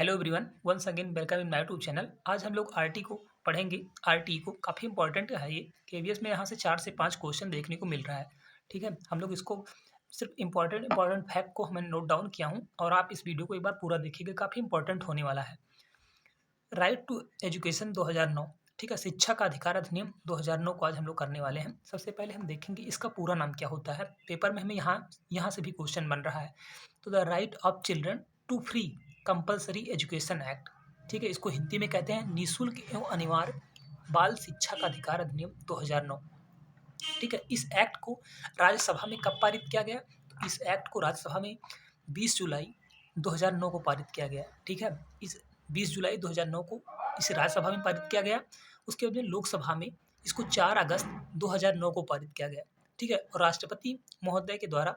Hello everyone, once again welcome in my YouTube channel. आज हम लोग आरटी को पढ़ेंगे। आरटी को काफ़ी इंपॉर्टेंट है ये। केवीएस में यहाँ से 4 से 5 क्वेश्चन देखने को मिल रहा है। ठीक है, हम लोग इसको सिर्फ इंपॉर्टेंट फैक्ट को मैंने नोट डाउन किया हूँ और आप इस वीडियो को एक बार पूरा देखिएगा, काफ़ी इंपॉर्टेंट होने वाला है। राइट टू एजुकेशन 2009, ठीक है, शिक्षा का अधिकार अधिनियम 2009 को आज हम लोग करने वाले हैं। सबसे पहले हम देखेंगे इसका पूरा नाम क्या होता है। पेपर में हमें यहाँ से भी क्वेश्चन बन रहा है। तो the right of children to free compulsory education act, ठीक है, इसको हिंदी में कहते हैं निःशुल्क एवं अनिवार्य बाल शिक्षा का अधिकार अधिनियम 2009। ठीक है, इस एक्ट को राज्यसभा में कब पारित किया गया? तो इस एक्ट को राज्यसभा में 20 जुलाई 2009 को पारित किया गया। ठीक है, इस 20 जुलाई 2009 को इसे राज्यसभा में पारित किया गया। उसके बाद में लोकसभा में इसको 4 अगस्त 2009 को पारित किया गया। ठीक है, और राष्ट्रपति महोदय के द्वारा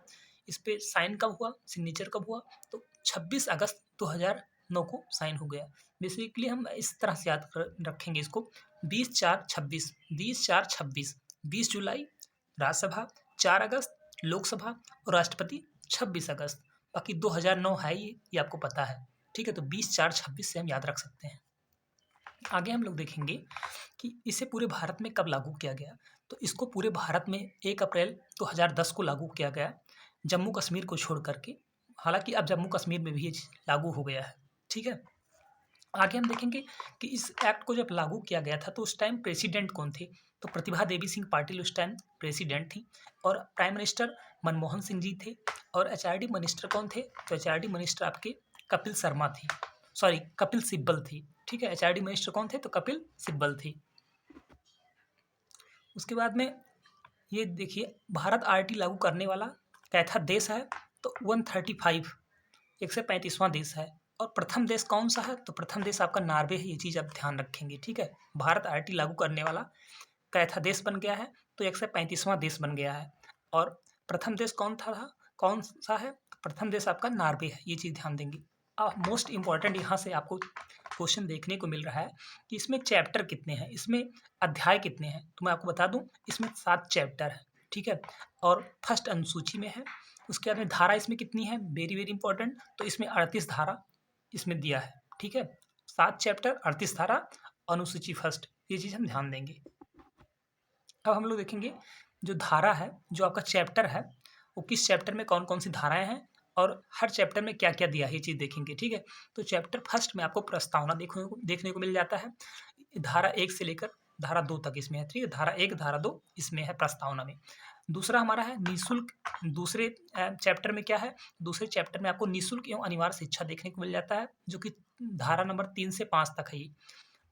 इस पे साइन कब हुआ, सिग्नेचर कब हुआ? तो 26 अगस्त 2009 को साइन हो गया। बेसिकली हम इस तरह से याद रखेंगे इसको, 20/4/26, 20/4/26, 20 जुलाई राज्यसभा, 4 अगस्त लोकसभा और राष्ट्रपति 26 अगस्त। बाकी 2009 है ये आपको पता है। ठीक है, तो 20/4/26 से हम याद रख सकते हैं। आगे हम लोग देखेंगे कि इसे पूरे भारत में कब लागू किया गया। तो इसको पूरे भारत में 1 अप्रैल 2010 को लागू किया गया, जम्मू कश्मीर को छोड़ करके। हालांकि अब जम्मू कश्मीर में भी ये लागू हो गया है। ठीक है, आगे हम देखेंगे कि इस एक्ट को जब लागू किया गया था तो उस टाइम प्रेसिडेंट कौन थे? तो प्रतिभा देवी सिंह पाटिल उस टाइम प्रेसिडेंट थी और प्राइम मिनिस्टर मनमोहन सिंह जी थे। और एचआरडी मिनिस्टर कौन थे? तो एचआरडी मिनिस्टर आपके कपिल शर्मा थी, सॉरी कपिल सिब्बल थी। ठीक है, एचआरडी मिनिस्टर कौन थे? तो कपिल सिब्बल थी। उसके बाद में ये देखिए, भारत आरटी लागू करने वाला कैथा देश है? तो 135, 135वां देश है। और प्रथम देश कौन सा है? तो प्रथम देश आपका नॉर्वे है। ये चीज़ आप ध्यान रखेंगे। ठीक है, भारत आरटी लागू करने वाला कैथा देश बन गया है, तो 135वां देश बन गया है। और प्रथम देश कौन सा है? तो प्रथम देश आपका नॉर्वे है। ये चीज़ ध्यान देंगे। मोस्ट इंपॉर्टेंट यहाँ से आपको क्वेश्चन देखने को मिल रहा है कि इसमें चैप्टर कितने हैं, इसमें अध्याय कितने हैं। तो मैं आपको बता दूं, इसमें 7 चैप्टर है। ठीक है, और फर्स्ट अनुसूची में है। उसके बाद में धारा इसमें कितनी है, वेरी वेरी इंपॉर्टेंट, तो इसमें 38 धारा इसमें दिया है। ठीक है, 7 चैप्टर, 38 धारा, अनुसूची फर्स्ट, ये चीज़ हम ध्यान देंगे। अब हम लोग देखेंगे जो धारा है, जो आपका चैप्टर है, वो किस चैप्टर में कौन कौन सी धाराएं हैं और हर चैप्टर में क्या क्या दिया है, ये चीज़ देखेंगे। ठीक है, तो चैप्टर फर्स्ट में आपको प्रस्तावना देखने को मिल जाता है। धारा 1 से लेकर धारा 2 तक इसमें है। ठीक है, धारा 1 धारा 2 इसमें है प्रस्तावना में। दूसरा हमारा है निःशुल्क। दूसरे चैप्टर में क्या है? दूसरे चैप्टर में आपको निःशुल्क एवं अनिवार्य शिक्षा देखने को मिल जाता है, जो कि धारा नंबर 3 से 5 तक है ये।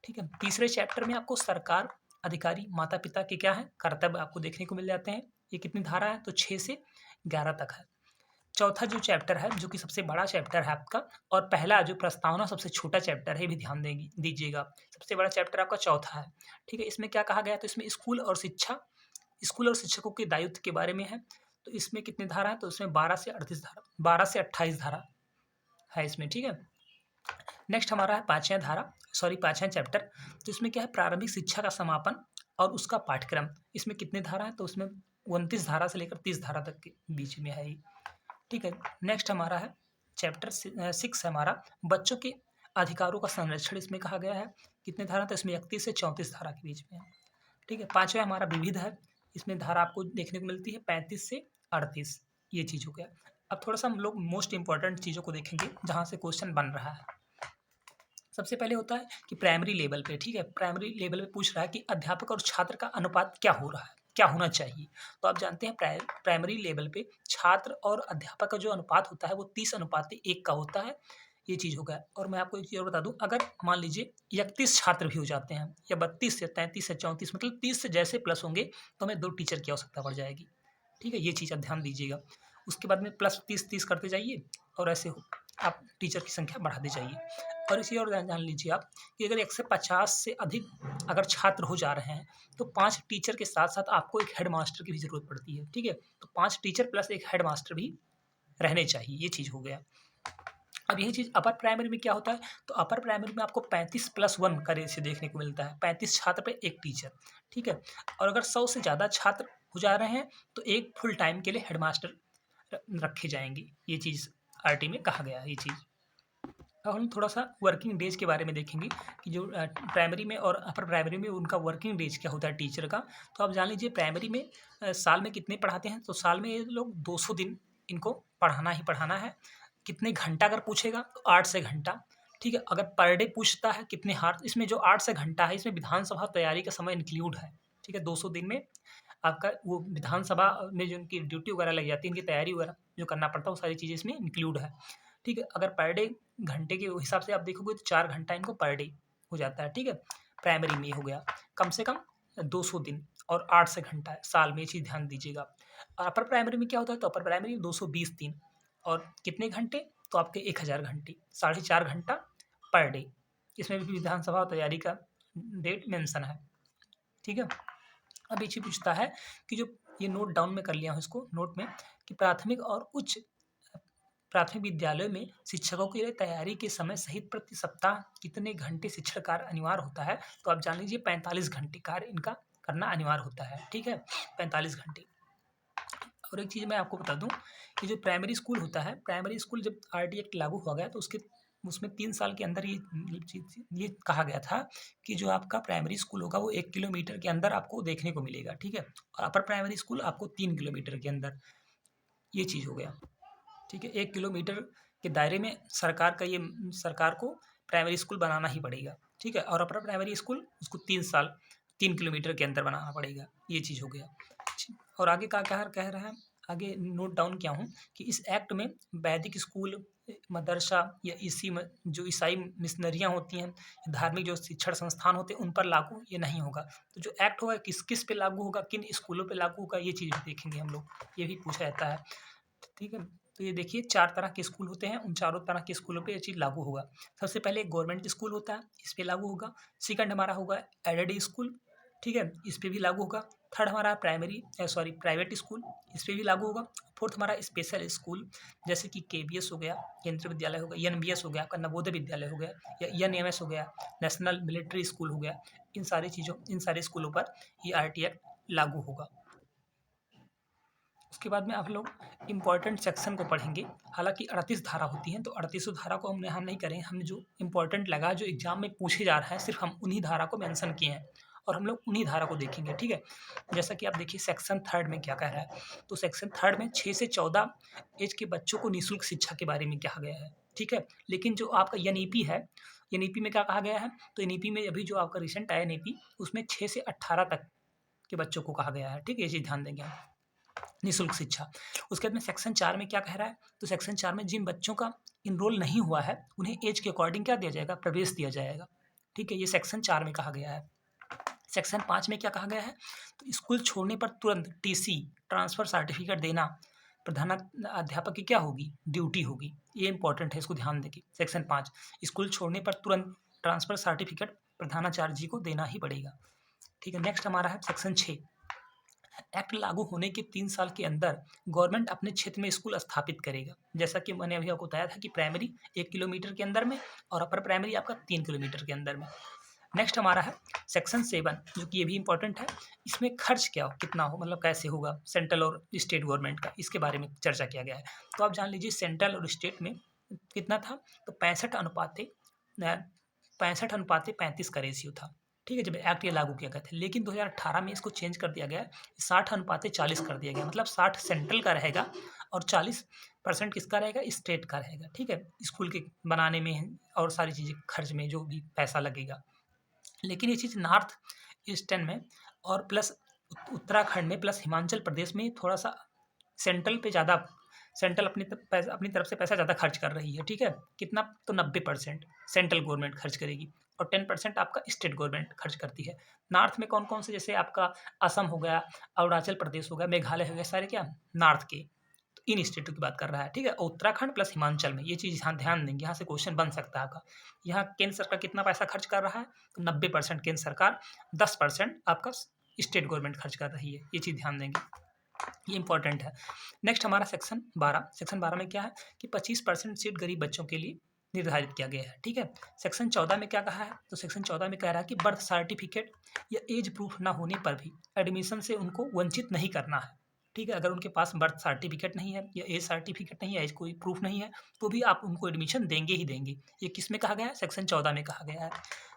ठीक है, तीसरे चैप्टर में आपको सरकार, अधिकारी, माता पिता के क्या है कर्तव्य आपको देखने को मिल जाते हैं। ये कितनी धारा है? तो 6 से 11 तक है। चौथा जो चैप्टर है, जो कि सबसे बड़ा चैप्टर है आपका, और पहला जो प्रस्तावना सबसे छोटा चैप्टर है, भी ध्यान दीजिएगा। सबसे बड़ा चैप्टर आपका चौथा है। ठीक है, इसमें क्या कहा गया? तो इसमें स्कूल और शिक्षकों के दायित्व के बारे में है। तो इसमें कितनी धारा है? तो इसमें 12 से 28 धारा है इसमें। ठीक है, नेक्स्ट हमारा है पाँचवें चैप्टर। तो इसमें क्या है? प्रारंभिक शिक्षा का समापन और उसका पाठ्यक्रम। इसमें कितने धारा है? तो उसमें 29 धारा से लेकर 30 धारा तक के बीच में है ये। ठीक है, नेक्स्ट हमारा है चैप्टर 6 है हमारा, बच्चों के अधिकारों का संरक्षण। इसमें कहा गया है कितने धारा? तो इसमें 31 से 34 धारा के बीच में है। ठीक है, पाँचवें हमारा विविध है। इसमें धारा आपको देखने को मिलती है 35 से 38। ये चीज़ हो गया। अब थोड़ा सा हम लोग मोस्ट इंपॉर्टेंट चीज़ों को देखेंगे जहाँ से क्वेश्चन बन रहा है। सबसे पहले होता है कि प्राइमरी लेवल पे। ठीक है, प्राइमरी लेवल पे पूछ रहा है कि अध्यापक और छात्र का अनुपात क्या हो रहा है, क्या होना चाहिए। तो आप जानते हैं प्राइमरी लेवल पे छात्र और अध्यापक का जो अनुपात होता है वो 30:1 का होता है। ये चीज़ हो गया। और मैं आपको एक चीज़ और बता दूं, अगर मान लीजिए 31 छात्र भी हो जाते हैं, या 32 से 33 से 34, मतलब 30 से जैसे प्लस होंगे, तो हमें 2 टीचर की आवश्यकता पड़ जाएगी। ठीक है, ये चीज़ आप ध्यान दीजिएगा। उसके बाद में प्लस 30-30 करते जाइए और ऐसे आप टीचर की संख्या बढ़ाते जाइए। और इसी और जान लीजिए आप कि अगर 150 से अधिक अगर छात्र हो जा रहे हैं, तो 5 टीचर के साथ साथ आपको एक हेड मास्टर की भी ज़रूरत पड़ती है। ठीक है, तो 5 टीचर प्लस एक हेड मास्टर भी रहने चाहिए। ये चीज़ हो गया। अब यही चीज़ अपर प्राइमरी में क्या होता है? तो अपर प्राइमरी में आपको 35+1 का रेशियो देखने को मिलता है, 35 छात्र पे 1 टीचर। ठीक है, और अगर 100 से ज़्यादा छात्र हो जा रहे हैं तो एक फुल टाइम के लिए हेड मास्टर रखे जाएंगे। ये चीज़ आरटी में कहा गया है। ये चीज़ अब हम थोड़ा-सा वर्किंग डेज़ के बारे में देखेंगे कि जो प्राइमरी में और अपर प्राइमरी में उनका वर्किंग डेज़ क्या होता है टीचर का। तो आप जान लीजिए प्राइमरी में साल में कितने पढ़ाते हैं, तो साल में ये लोग 200 दिन इनको पढ़ाना ही पढ़ाना है। कितने घंटा अगर पूछेगा तो 8 से घंटा, ठीक है? अगर पर डे पूछता है कितने हार्स, इसमें जो 8 से घंटा है इसमें विधानसभा तैयारी का समय इंक्लूड है, ठीक है? 200 दिन में आपका वो विधानसभा में जो उनकी ड्यूटी वगैरह लग जाती है, इनकी तैयारी वगैरह जो करना पड़ता है, वो सारी चीज़ें इसमें इंक्लूड है, ठीक है? अगर पर डे घंटे के हिसाब से आप देखोगे तो 4 घंटा इनको पर डे हो जाता है, ठीक है? प्राइमरी में ये हो गया। कम से कम 200 दिन और 8 से घंटा है साल में, ये चीज़ ध्यान दीजिएगा। और अपर प्राइमरी में क्या होता है, तो अपर प्राइमरी में 220 दिन और कितने घंटे, तो आपके 1000 घंटे, साढ़े 4 घंटा पर डे। इसमें भी विधानसभा तैयारी का डेट मेंशन है, ठीक है? अब ये चीज़ पूछता है कि जो ये नोट डाउन में कर लिया हूँ इसको नोट में, कि प्राथमिक और उच्च प्राथमिक विद्यालयों में शिक्षकों के लिए तैयारी के समय सहित प्रति सप्ताह कितने घंटे शिक्षण कार्य अनिवार्य होता है, तो आप जान लीजिए 45 घंटे कार्य इनका करना अनिवार्य होता है, ठीक है? 45 घंटे। और एक चीज़ मैं आपको बता दूं कि जो प्राइमरी स्कूल होता है, प्राइमरी स्कूल जब आरटी एक्ट लागू हुआ गया तो उसके उसमें 3 साल के अंदर ये कहा गया था कि जो आपका प्राइमरी स्कूल होगा वो 1 किलोमीटर के अंदर आपको देखने को मिलेगा, ठीक है? और अपर प्राइमरी स्कूल आपको 3 किलोमीटर के अंदर, ये चीज़ हो गया, ठीक है? 1 किलोमीटर के दायरे में सरकार को प्राइमरी स्कूल बनाना ही पड़ेगा, ठीक है? और अपर प्राइमरी स्कूल उसको 3 साल 3 किलोमीटर के अंदर बनाना पड़ेगा, ये चीज़ हो गया। और आगे का क्या कह रहा है, आगे नोट डाउन किया हूँ कि इस एक्ट में वैदिक स्कूल, मदरसा या जो ईसाई मिशनरियाँ होती हैं, धार्मिक जो शिक्षण संस्थान होते हैं उन पर लागू ये नहीं होगा। तो जो एक्ट होगा किस किस पे लागू होगा, किन स्कूलों पे लागू होगा, ये चीज़ भी देखेंगे हम लोग, ये भी पूछा जाता है, ठीक है? तो ये देखिए 4 तरह के स्कूल होते हैं, उन चारों तरह के स्कूलों पे ये चीज़ लागू होगा। सबसे पहले गवर्नमेंट स्कूल होता है, इस पे लागू होगा। सेकंड हमारा होगा एडेड स्कूल, ठीक है? इस पे भी लागू होगा। थर्ड हमारा प्राइवेट स्कूल, इस पे भी लागू होगा। फोर्थ हमारा स्पेशल स्कूल, जैसे कि केवीएस हो गया, केंद्रीय विद्यालय हो गया, एनवीएस हो गया, आपका नवोदय विद्यालय हो गया, या एनएमएस हो गया, नेशनल मिलिट्री स्कूल हो गया। इन सारे स्कूलों पर ये आरटी एक्ट लागू होगा। उसके बाद में आप लोग इम्पोर्टेंट सेक्शन को पढ़ेंगे। हालाँकि 38 धारा होती हैं, तो 38 धारा को हम यहाँ नहीं करेंगे। हम जो इम्पोर्टेंट लगा, जो एग्ज़ाम में पूछे जा रहा है, सिर्फ़ हम उन्हीं धारा को मेंशन किए हैं और हम लोग उन्हीं धारा को देखेंगे, ठीक है? जैसा कि आप देखिए सेक्शन 3 में क्या कह रहा है। तो सेक्शन 3 में 6 से 14 ऐज के बच्चों को निःशुल्क शिक्षा के बारे में कहा गया है, ठीक है? लेकिन जो आपका एनईपी है, एनईपी में क्या कहा गया है? तो एनईपी में अभी जो आपका रिसेंट आया एनईपी, उसमें 6 से 18 तक के बच्चों को कहा गया है, ठीक है? ये चीज़ ध्यान देंगे हम। निःशुल्क शिक्षा। उसके बाद में सेक्शन 4 में क्या कह रहा है, तो सेक्शन 4 में जिन बच्चों का इनरोल नहीं हुआ है, उन्हें ऐज के अकॉर्डिंग क्या दिया जाएगा, प्रवेश दिया जाएगा, ठीक है? ये सेक्शन 4 में कहा गया है। सेक्शन 5 में क्या कहा गया है, तो स्कूल छोड़ने पर तुरंत टीसी, ट्रांसफ़र सर्टिफिकेट देना प्रधानाध्यापक की क्या होगी, ड्यूटी होगी। ये इंपॉर्टेंट है, इसको ध्यान देंगे। सेक्शन 5, स्कूल छोड़ने पर तुरंत ट्रांसफ़र सर्टिफिकेट प्रधानाचार्य जी को देना ही पड़ेगा, ठीक है? नेक्स्ट हमारा है सेक्शन 6। एक्ट लागू होने के 3 साल के अंदर गवर्नमेंट अपने क्षेत्र में स्कूल स्थापित करेगा। जैसा कि मैंने अभी आपको बताया था कि प्राइमरी 1 किलोमीटर के अंदर में और अपर प्राइमरी आपका 3 किलोमीटर के अंदर में। नेक्स्ट हमारा है सेक्शन 7, जो कि ये भी इम्पोर्टेंट है। इसमें खर्च कितना हो, मतलब कैसे होगा सेंट्रल और स्टेट गवर्नमेंट का, इसके बारे में चर्चा किया गया है। तो आप जान लीजिए सेंट्रल और स्टेट में कितना था, तो 65 अनुपाते 35 का रेशियो था, ठीक है? जब एक्ट ये लागू किया गया था, लेकिन 2018 में इसको चेंज कर दिया गया, 60 अनुपाते 40 कर दिया गया। मतलब 60 सेंट्रल का रहेगा और 40% किसका रहेगा, स्टेट का रहेगा, ठीक है? स्कूल के बनाने में और सारी चीज़ें खर्च में जो भी पैसा लगेगा। लेकिन ये चीज़ नॉर्थ ईस्टर्न में और प्लस उत्तराखंड में प्लस हिमाचल प्रदेश में थोड़ा सा सेंट्रल पे ज़्यादा, सेंट्रल अपनी तरफ से पैसा ज़्यादा खर्च कर रही है, ठीक है? कितना, तो 90% सेंट्रल गवर्नमेंट खर्च करेगी और 10% आपका स्टेट गवर्नमेंट खर्च करती है। नॉर्थ में कौन-कौन से, जैसे आपका असम हो गया, अरुणाचल प्रदेश हो गया, मेघालय हो गया, सारे क्या नॉर्थ के, तो इन स्टेटों की बात कर रहा है, ठीक है? और उत्तराखंड प्लस हिमाचल में, ये चीज़ यहाँ ध्यान देंगे, यहाँ से क्वेश्चन बन सकता है आपका। यहाँ केंद्र सरकार कितना पैसा खर्च कर रहा है, तो 90% केंद्र सरकार, 10% आपका स्टेट गवर्नमेंट खर्च कर रही है, ये चीज़ ध्यान देंगे, ये इंपॉर्टेंट है। नेक्स्ट हमारा सेक्शन 12 में क्या है कि 25% सीट गरीब बच्चों के लिए निर्धारित किया गया है, ठीक है? सेक्शन 14 में क्या कहा है, तो सेक्शन 14 में कह रहा है कि बर्थ सर्टिफिकेट या एज प्रूफ ना होने पर भी एडमिशन से उनको वंचित नहीं करना है, ठीक है? अगर उनके पास बर्थ सर्टिफ़िकेट नहीं है या एज सर्टिफ़िकेट नहीं है, एज कोई प्रूफ़ नहीं है, तो भी आप उनको एडमिशन देंगे ही देंगे। ये किस में कहा गया है? सेक्शन 14 में कहा गया है।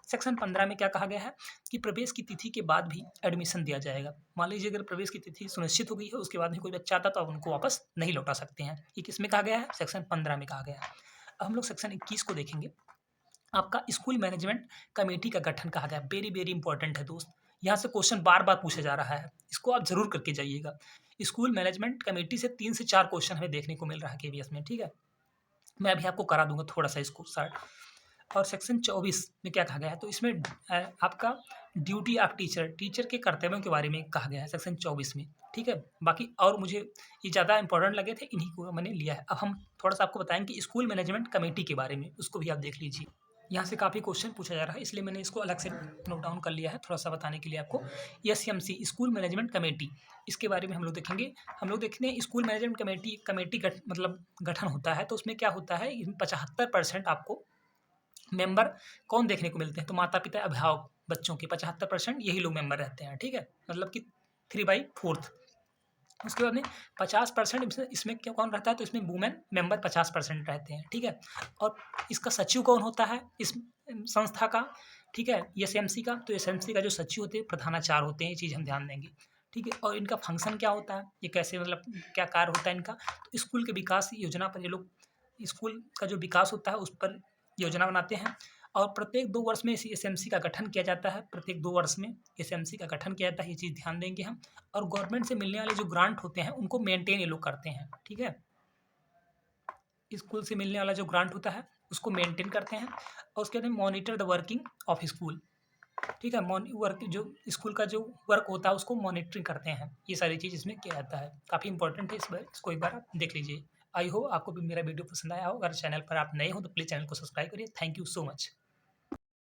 सेक्शन 15 में क्या कहा गया है कि प्रवेश की तिथि के बाद भी एडमिशन दिया जाएगा। मान लीजिए अगर प्रवेश की तिथि सुनिश्चित हो गई है, उसके बाद भी कोई बच्चा आता है, तो आप उनको वापस नहीं लौटा सकते हैं। ये किस में कहा गया है? सेक्शन 15 में कहा गया है। अब हम लोग सेक्शन 21 को देखेंगे। आपका स्कूल मैनेजमेंट कमेटी का गठन कहा गया है। वेरी वेरी इंपॉर्टेंट है दोस्त। यहाँ से क्वेश्चन बार-बार पूछा जा रहा है। इसको आप ज़रूर करके जाइएगा। स्कूल मैनेजमेंट कमेटी से 3 से 4 क्वेश्चन हमें देखने को मिल रहा है केवीएस में, ठीक है? मैं अभी आपको करा दूँगा थोड़ा-सा इसको सॉल्व। और सेक्शन 24 में क्या कहा गया है, तो इसमें आपका ड्यूटी ऑफ टीचर, टीचर के कर्तव्यों के बारे में कहा गया है सेक्शन 24 में, ठीक है? बाकी और मुझे ये ज़्यादा इंपॉर्टेंट लगे थे, इन्हीं को मैंने लिया है। अब हम थोड़ा-सा आपको बताएँगे स्कूल मैनेजमेंट कमेटी के बारे में, उसको भी आप देख लीजिए। यहाँ से काफ़ी क्वेश्चन पूछा जा रहा है, इसलिए मैंने इसको अलग से नोट डाउन कर लिया है, थोड़ा-सा बताने के लिए आपको। एसएमसी स्कूल मैनेजमेंट कमेटी, इसके बारे में हम लोग देखेंगे। हम लोग देखते हैं स्कूल मैनेजमेंट कमेटी मतलब गठन होता है, तो उसमें क्या होता है, इसमें 75% आपको मेंबर कौन देखने को मिलते हैं, तो माता-पिता, अभिभावक, बच्चों के 75% यही लोग मेंबर रहते हैं, ठीक है? मतलब कि 3/4। उसके बाद में 50% इसमें क्या कौन रहता है, तो इसमें वुमेन मेंबर 50% रहते हैं, ठीक है? और इसका सचिव कौन होता है इस संस्था का, ठीक है? एसएमसी का, तो एसएमसी का जो सचिव होते हैं प्रधानाचार्य होते हैं, ये चीज़ हम ध्यान देंगे, ठीक है? और इनका फंक्शन क्या होता है, ये कैसे मतलब क्या कार्य होता है इनका, तो स्कूल के विकास योजना पर ये लोग स्कूल का जो विकास होता है उस पर योजना बनाते हैं। और प्रत्येक 2 वर्ष में इस एसएमसी का गठन किया जाता है, प्रत्येक 2 वर्ष में एसएमसी का गठन किया जाता है, ये चीज़ ध्यान देंगे हम। और गवर्नमेंट से मिलने वाले जो ग्रांट होते हैं उनको मेंटेन ये लोग करते हैं, ठीक है? स्कूल से मिलने वाला जो ग्रांट होता है उसको मेंटेन करते हैं। और उसके बाद monitor the working of school, ठीक है? वर्क जो स्कूल का जो वर्क होता है उसको मॉनिटरिंग करते हैं। ये सारी चीज़ इसमें किया जाता है, काफ़ी इंपॉर्टेंट है, इसको एक बार आप देख लीजिए। आई होप आपको भी मेरा वीडियो पसंद आया हो। अगर चैनल पर आप नए हो तो प्लीज़ चैनल को सब्सक्राइब करिए। Thank you so much.